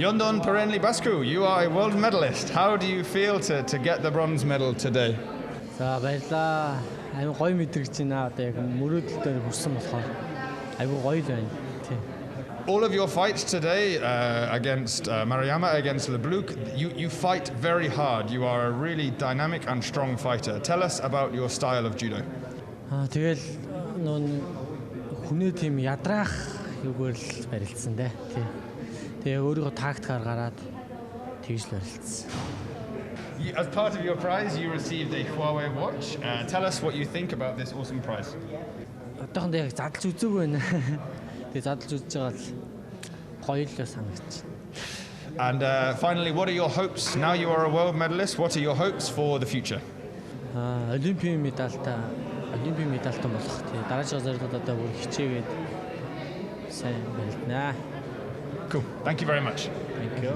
Yondon Perenli Bascu, you are a world medalist. How do you feel to get the bronze medal today? За баярлаа. Аюу гоё мэдрэгч байна. Одоо яг мөрөөдөл дээр хүрсэн болохоор аюу гоё л байна. Тийм. All of your fights today against Mariama, against Lebluk, you fight very hard. You are a really dynamic and strong fighter. Tell us about your style of judo. Тэгэл нүүн хүнээ тийм ядраах юугаар л барилдсан дээ. Тийм. Тэгээ өөрийнхөө тактикаар гараад тэгж л барилдсан. As part of your prize, you received a Huawei watch. Tell us what you think about this awesome prize. Одоохондоо яг задлж үзээгүй байна. Тэгээ задлж үзэж байгаа л гоё л санагдчих. And finally, what are your hopes? Now you are a world medalist. What are your hopes for the future? Олимпийн медальтай болох. Тэгээ дараагийн зорилгод одоо бүр хичээгээд сайн барилдана. Cool. Thank you very much. Thank you.